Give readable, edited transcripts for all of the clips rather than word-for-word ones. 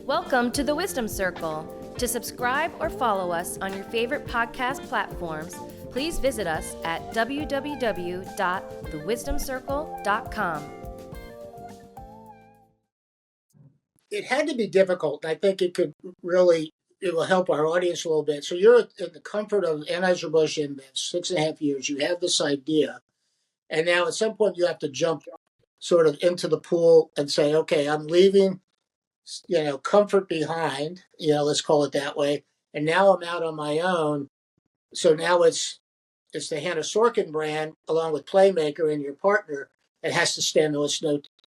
Welcome to the Wisdom Circle. To subscribe or follow us on your favorite podcast platforms, please visit us at www.thewisdomcircle.com. It had to be difficult, and I think it will help our audience a little bit. So you're in the comfort of Anheuser-Busch InBev, 6.5 years. You have this idea, and now at some point you have to jump sort of into the pool and say, okay, I'm leaving, comfort behind, let's call it that way. And now I'm out on my own. So now it's the Hannah Sorkin brand along with PlayMaker and your partner. It has to stand on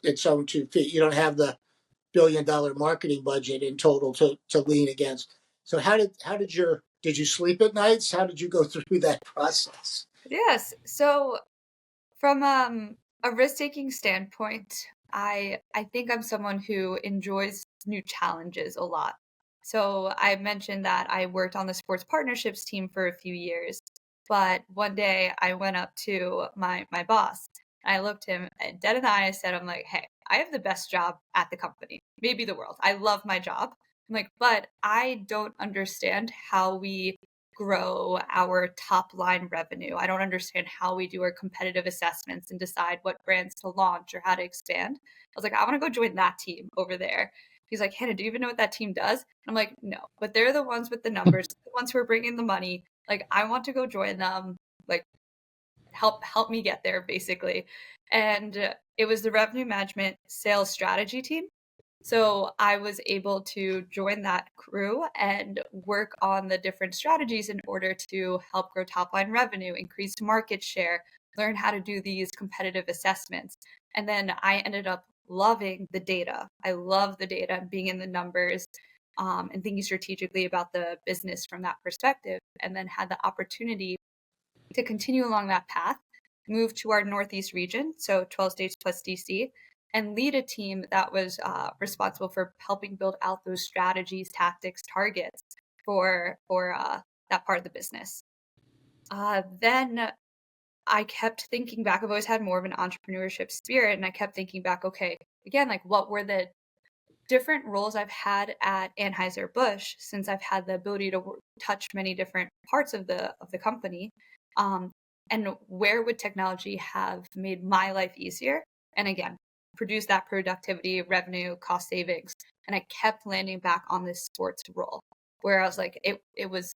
its own 2 feet. You don't have the $1 billion marketing budget in total to lean against. So did you sleep at nights? How did you go through that process? Yes. So from a risk-taking standpoint, I think I'm someone who enjoys new challenges a lot. So I mentioned that I worked on the sports partnerships team for a few years, but one day I went up to my boss. I looked him dead in the eye. I said, I'm like, hey, I have the best job at the company, maybe the world. I love my job. I'm like, but I don't understand how we grow our top line revenue. I don't understand how we do our competitive assessments and decide what brands to launch or how to expand. I was like, I want to go join that team over there. He's like, Hannah, do you even know what that team does? I'm like, no, but they're the ones with the numbers, the ones who are bringing the money. Like, I want to go join them. Like, help me get there, basically. And it was the revenue management sales strategy team. So I was able to join that crew and work on the different strategies in order to help grow top line revenue, increase market share, learn how to do these competitive assessments. And then I ended up loving the data. I love the data, being in the numbers, and thinking strategically about the business from that perspective, and then had the opportunity to continue along that path, move to our Northeast region, so 12 states plus DC, and lead a team that was responsible for helping build out those strategies, tactics, targets for that part of the business. Then I kept thinking back. I've always had more of an entrepreneurship spirit, and I kept thinking back, okay, again, like what were the different roles I've had at Anheuser-Busch, since I've had the ability to touch many different parts of the company, and where would technology have made my life easier? And again, produce that productivity, revenue, cost savings. And I kept landing back on this sports role, where I was like, it was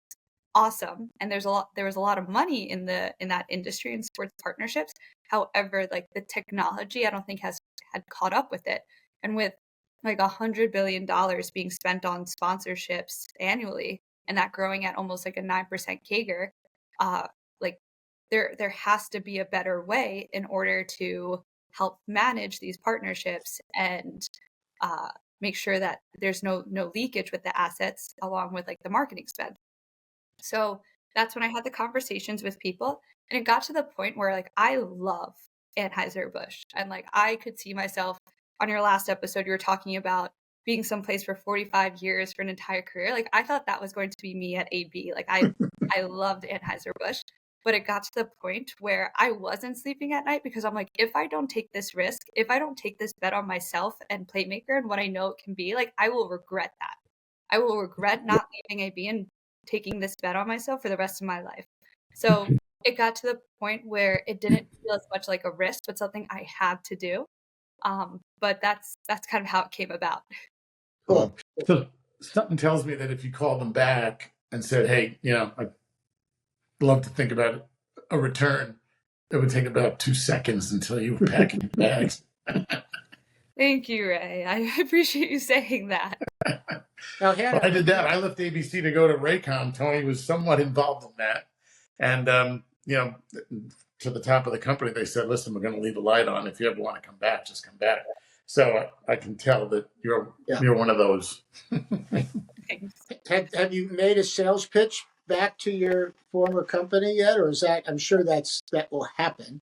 awesome, and there was a lot of money in that industry in sports partnerships. However, like the technology, I don't think had caught up with it, and with like $100 billion being spent on sponsorships annually, and that growing at almost like a 9% CAGR, like there has to be a better way in order to help manage these partnerships and make sure that there's no leakage with the assets along with like the marketing spend. So that's when I had the conversations with people, and it got to the point where like I love Anheuser-Busch, and like I could see myself. On your last episode, you were talking about being someplace for 45 years for an entire career. Like I thought that was going to be me at AB. Like I loved Anheuser-Busch, but it got to the point where I wasn't sleeping at night because I'm like, if I don't take this risk, if I don't take this bet on myself and PlayMaker and what I know it can be, like I will regret that. I will regret not leaving AB and taking this bet on myself for the rest of my life. So it got to the point where it didn't feel as much like a risk, but something I had to do. But that's kind of how it came about. Cool. So something tells me that if you called them back and said, hey, I'd love to think about a return, it would take about 2 seconds until you were packing your bags. Thank you, Ray. I appreciate you saying that. Now, Hannah, I did that. I left ABC to go to Raycom. Tony was somewhat involved in that. And, to the top of the company, they said, listen, we're going to leave the light on. If you ever want to come back, just come back. So I can tell that you're one of those. Thanks. have you made a sales pitch back to your former company yet? Or is that, I'm sure that will happen.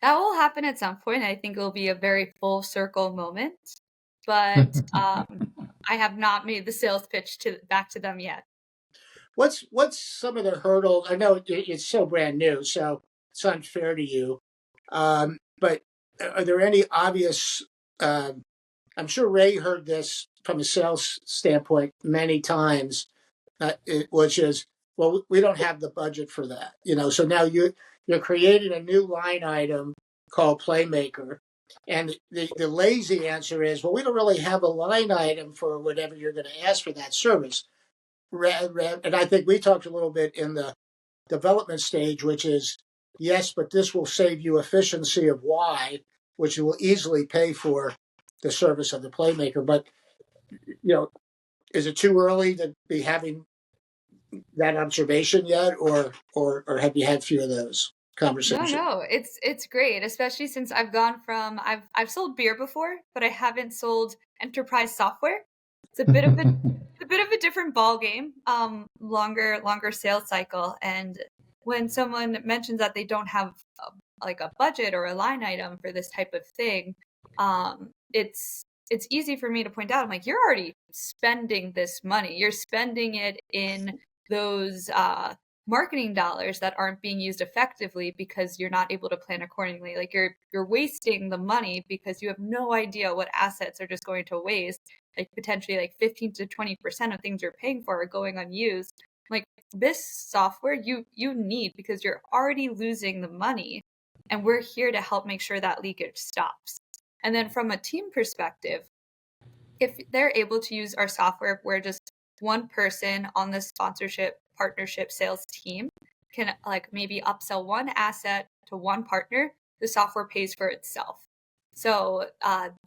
That will happen at some point. I think it'll be a very full circle moment, but I have not made the sales pitch back to them yet. What's some of the hurdles? I know it's so brand new, so it's unfair to you. But are there any obvious? I'm sure Ray heard this from a sales standpoint many times, which is, well, we don't have the budget for that. So now you're creating a new line item called PlayMaker. And the lazy answer is, well, we don't really have a line item for whatever you're going to ask for that service. And I think we talked a little bit in the development stage, which is, yes, but this will save you efficiency of Y, which will easily pay for the service of the PlayMaker. But, is it too early to be having that observation yet, or have you had a few of those conversations? No, it's great, especially since I've sold beer before, but I haven't sold enterprise software. It's a bit of a different ball game, longer sales cycle. And when someone mentions that they don't have like a budget or a line item for this type of thing, it's easy for me to point out. I'm like, you're already spending this money. You're spending it in those marketing dollars that aren't being used effectively because you're not able to plan accordingly. Like you're wasting the money because you have no idea what assets are just going to waste. Like potentially like 15 to 20% of things you're paying for are going unused. Like this software you need because you're already losing the money, and we're here to help make sure that leakage stops. And then from a team perspective, if they're able to use our software where just one person on the sponsorship partnership sales team can like maybe upsell one asset to one partner, the software pays for itself. So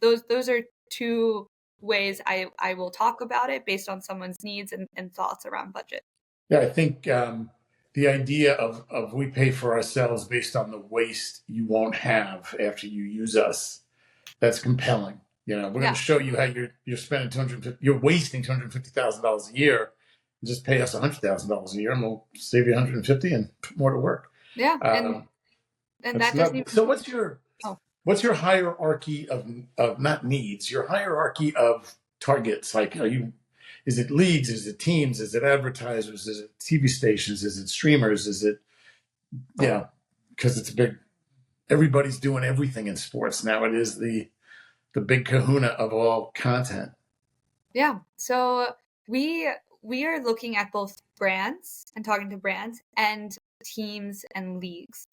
those are two ways I will talk about it based on someone's needs and thoughts around budget. Yeah, I think the idea of we pay for ourselves based on the waste you won't have after you use us, that's compelling. We're going to show you how you're spending you're wasting $250,000 a year. Just pay us $100,000 a year, and we'll save you 150 and put more to work. Yeah, and that doesn't even. So what's your hierarchy of not needs? Your hierarchy of targets? Like, is it leads? Is it teams? Is it advertisers? Is it TV stations? Is it streamers? Is it because it's big. Everybody's doing everything in sports now. It is the big kahuna of all content. Yeah. So we are looking at both brands and talking to brands and teams and leagues.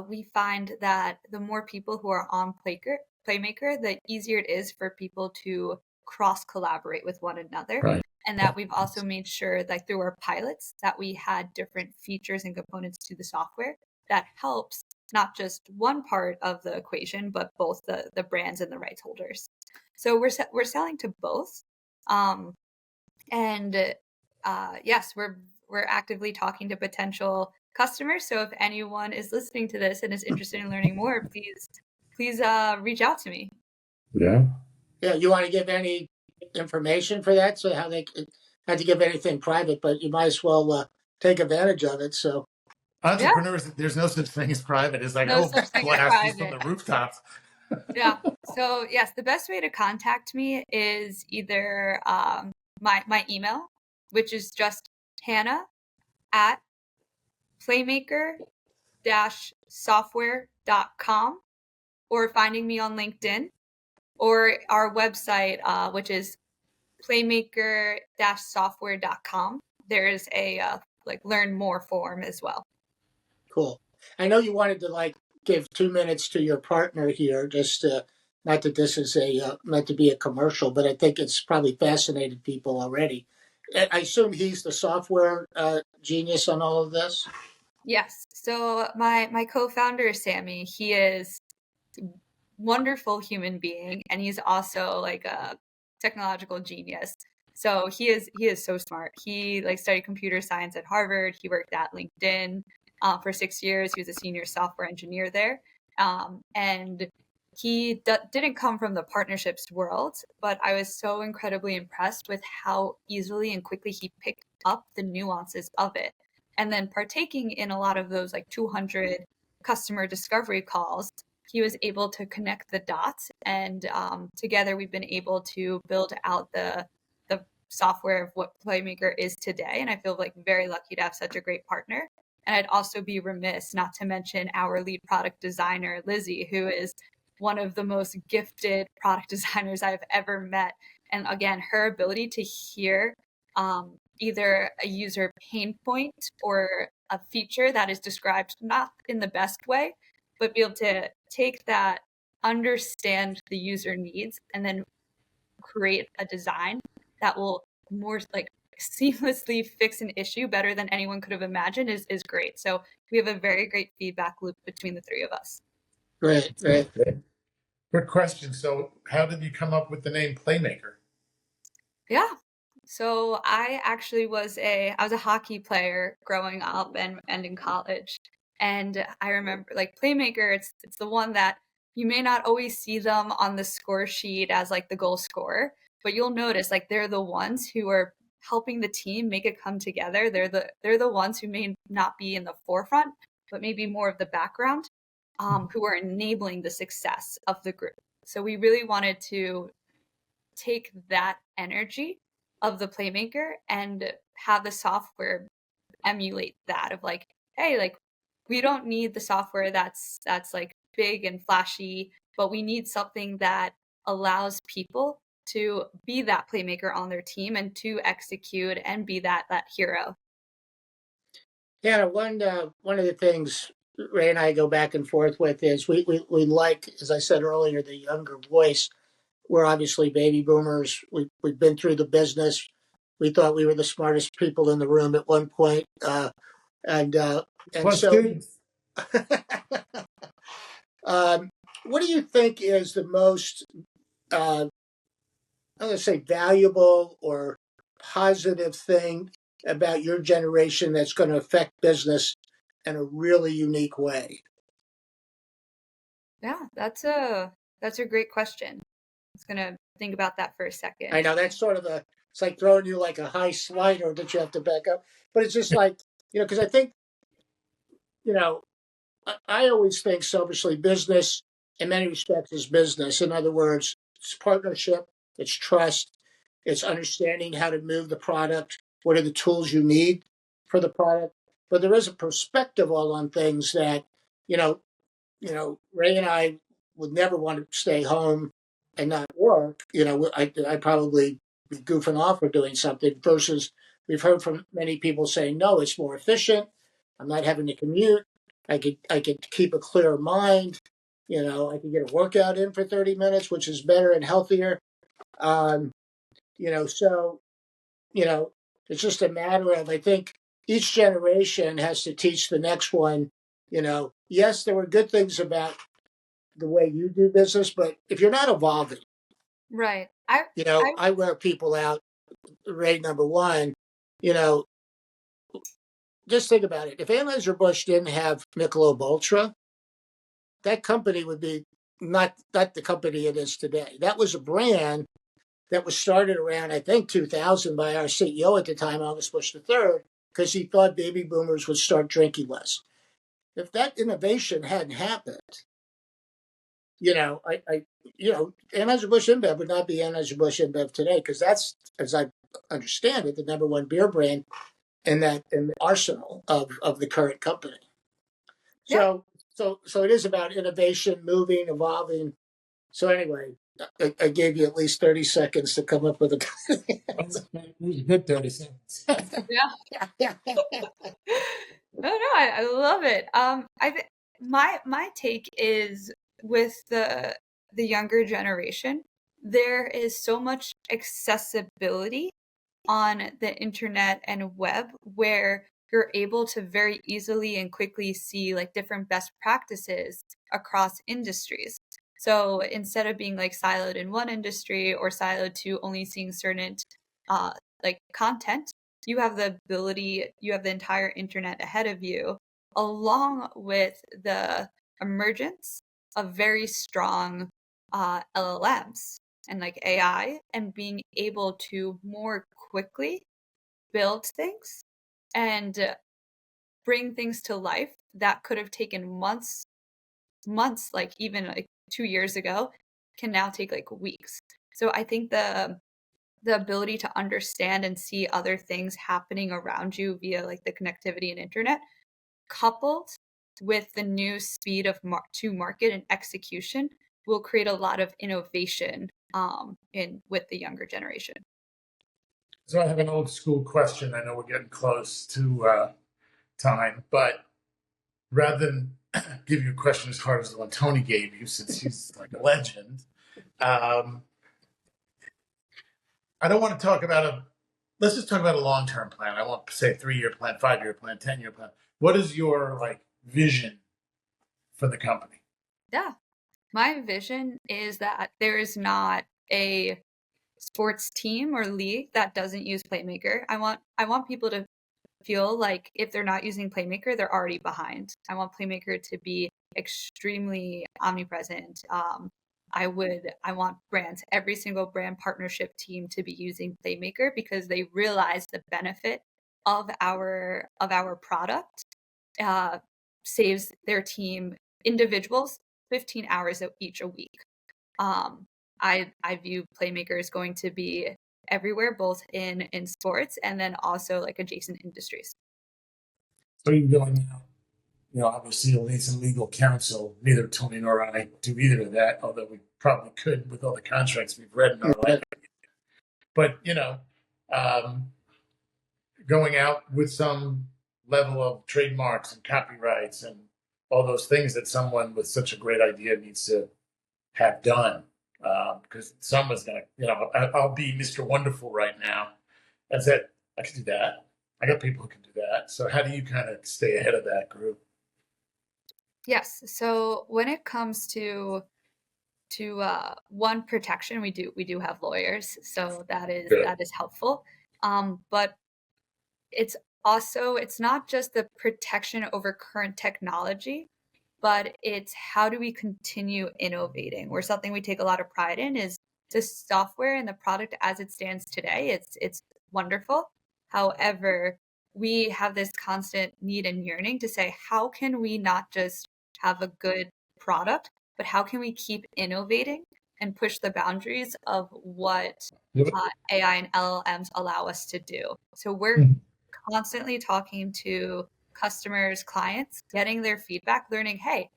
We find that the more people who are on PlayMaker, the easier it is for people to cross collaborate with one another. Right. And that we've also made sure that through our pilots that we had different features and components to the software that helps not just one part of the equation, but both the brands and the rights holders. So we're selling to both. Yes, we're actively talking to potential customers. So if anyone is listening to this and is interested in learning more, please reach out to me. Yeah. Yeah, you want to give any information for that? So how they not to give anything private, but you might as well take advantage of it. So entrepreneurs, there's no such thing as private. It's like, blast these from the rooftops. Yeah. So yes, the best way to contact me is either my email, which is just hannah@playmaker-software.com, or finding me on LinkedIn, or our website, which is playmaker-software.com. There is a learn more form as well. Cool. I know you wanted to give 2 minutes to your partner here, just not that this is meant to be a commercial, but I think it's probably fascinated people already. I assume he's the software genius on all of this? Yes. So my co-founder is Sammy. He is a wonderful human being, and he's also like a technological genius. So he is so smart. He studied computer science at Harvard. He worked at LinkedIn for 6 years. He was a senior software engineer there. And he didn't come from the partnerships world, but I was so incredibly impressed with how easily and quickly he picked up the nuances of it. And then partaking in a lot of those 200 customer discovery calls, he was able to connect the dots. And together we've been able to build out the software of what PlayMaker is today. And I feel very lucky to have such a great partner. And I'd also be remiss not to mention our lead product designer, Lizzie, who is one of the most gifted product designers I've ever met. And again, her ability to hear either a user pain point or a feature that is described not in the best way, but be able to take that, understand the user needs, and then create a design that will more like seamlessly fix an issue better than anyone could have imagined is great. So we have a very great feedback loop between the three of us. Great, great. Good question. So, how did you come up with the name PlayMaker? Yeah. So I actually I was a hockey player growing up and in college. And I remember like PlayMaker, it's the one that you may not always see them on the score sheet as like the goal scorer, but you'll notice like they're the ones who are helping the team make it come together. They're the ones who may not be in the forefront, but maybe more of the background, who are enabling the success of the group. So we really wanted to take that energy of the playmaker and have the software emulate that of like, hey, like we don't need the software that's like big and flashy, but we need something that allows people to be that playmaker on their team and to execute and be that hero. Yeah, one of the things Ray and I go back and forth with is we like, as I said earlier, the younger voice. We're obviously baby boomers. We've been through the business. We thought we were the smartest people in the room at one point, and Plus so. students. What do you think is the most, I'm going to say, valuable or positive thing about your generation that's going to affect business in a really unique way? Yeah, that's a great question. I was gonna think about that for a second. I know that's sort of it's like throwing you like a high slider that you have to back up, but it's just like, because I think, you know, I always think selfishly business in many respects is business. In other words, it's partnership, it's trust, it's understanding how to move the product, what are the tools you need for the product. But there is a perspective all on things that, you know, Ray and I would never want to stay home and not work. I probably be goofing off or doing something versus we've heard from many people saying, no, it's more efficient. I'm not having to commute. I could keep a clear mind. I could get a workout in for 30 minutes, which is better and healthier. Um, so, it's just a matter of, I think each generation has to teach the next one, yes, there were good things about the way you do business, but if you're not evolving, Right. I I wear people out, rate number one, you know, just think about it. If Anheuser-Busch didn't have Michelob Ultra, that company would be not the company it is today. That was a brand that was started around, I think, 2000 by our CEO at the time, August Bush III, because he thought baby boomers would start drinking less. If that innovation hadn't happened, Anheuser-Busch InBev would not be Anheuser-Busch InBev today, because that's, as I understand it, the number one beer brand in the arsenal of the current company. Yeah. So it is about innovation, moving, evolving. So anyway, I gave you at least 30 seconds to come up with a You hit 30 seconds. Yeah. No, I love it. My take is with the younger generation, there is so much accessibility on the internet and web where you're able to very easily and quickly see like different best practices across industries. So instead of being like siloed in one industry or siloed to only seeing certain like content, you have the ability, you have the entire internet ahead of you, along with the emergence of very strong LLMs and like AI, and being able to more quickly build things and bring things to life that could have taken months, like even like 2 years ago, can now take like weeks. So I think the ability to understand and see other things happening around you via like the connectivity and internet, coupled with the new speed of to market and execution, will create a lot of innovation with the younger generation. So I have an old school question. I know we're getting close to time, but rather than give you a question as hard as the one Tony gave you, since he's like a legend, I don't want to talk about let's just talk about a long-term plan. I won't say 3-year plan, 5-year plan, 10-year plan. What is your vision for the company? Yeah. My vision is that there is not a sports team or league that doesn't use PlayMaker. I want people to feel like if they're not using PlayMaker, they're already behind. I want PlayMaker to be extremely omnipresent. I want brands, every single brand partnership team to be using PlayMaker because they realize the benefit of our product saves their team, individuals, 15 hours each a week. I view PlayMaker as going to be everywhere, both in sports and then also adjacent industries. So you're going out, obviously you'll need some legal counsel. Neither Tony nor I do either of that, although we probably could with all the contracts we've read in our life. But, going out with some level of trademarks and copyrights and all those things that someone with such a great idea needs to have done. Because someone's going to, I'll be Mr. Wonderful right now and say, I can do that. I got people who can do that. So how do you kind of stay ahead of that group? Yes. So when it comes to one protection, we do have lawyers, so that is helpful. But it's not just the protection over current technology, but it's how do we continue innovating? Where something we take a lot of pride in is the software and the product as it stands today. It's wonderful. However, we have this constant need and yearning to say, how can we not just have a good product, but how can we keep innovating and push the boundaries of what AI and LLMs allow us to do? So we're constantly talking to customers, clients, getting their feedback, learning, hey,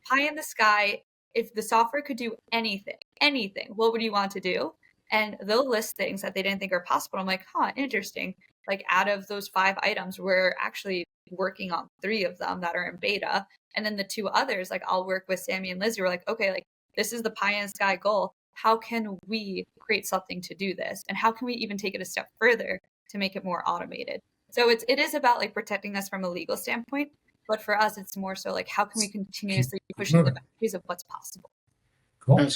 pie in the sky, if the software could do anything, what would you want to do? And they'll list things that they didn't think are possible. I'm like, interesting. Out of those 5 items, we're actually working on 3 of them that are in beta. And then the 2 others, I'll work with Sammy and Lizzie. We're like, okay, this is the pie in the sky goal. How can we create something to do this? And how can we even take it a step further to make it more automated? So it is about protecting us from a legal standpoint. But for us, it's more so how can we continuously pushing the boundaries of what's possible? Cool.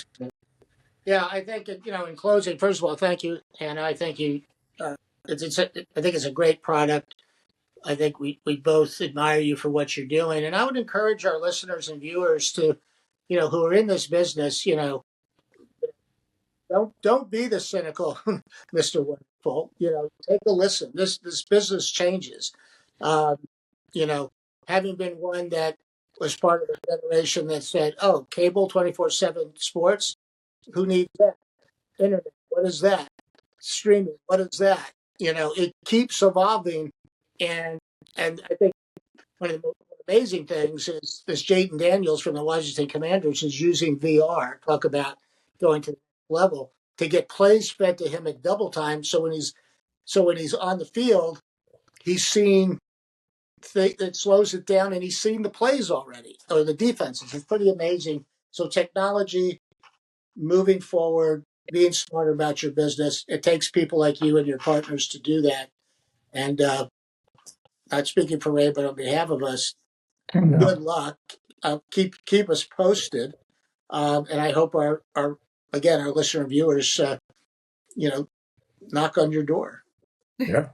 Yeah, I think, in closing, first of all, thank you, Hannah. I think I think it's a great product. I think we both admire you for what you're doing. And I would encourage our listeners and viewers to, who are in this business, don't be the cynical Mr. Wonderful. Take a listen. This business changes. Having been one that was part of a generation that said, "Oh, cable 24/7 sports, who needs that? Internet, what is that? Streaming, what is that?" It keeps evolving, and I think one of the most amazing things is this Jaden Daniels from the Washington Commanders is using VR. Talk about going to the next level to get plays fed to him at double time. So when he's on the field, he's seeing that slows it down, and he's seen the plays already or the defenses. It's pretty amazing. So technology moving forward, being smarter about your business. It takes people like you and your partners to do that. And not speaking for Ray, but on behalf of us, good luck. Keep us posted. And I hope our listener and viewers, knock on your door. Yeah.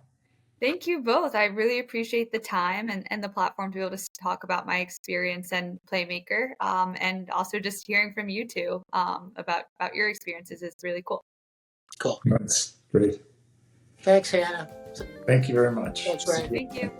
Thank you both. I really appreciate the time and the platform to be able to talk about my experience and PlayMaker, and also just hearing from you two about your experiences is really cool. Cool. That's great. Thanks, Hannah. Thank you very much. Thanks, Ray. Thank you.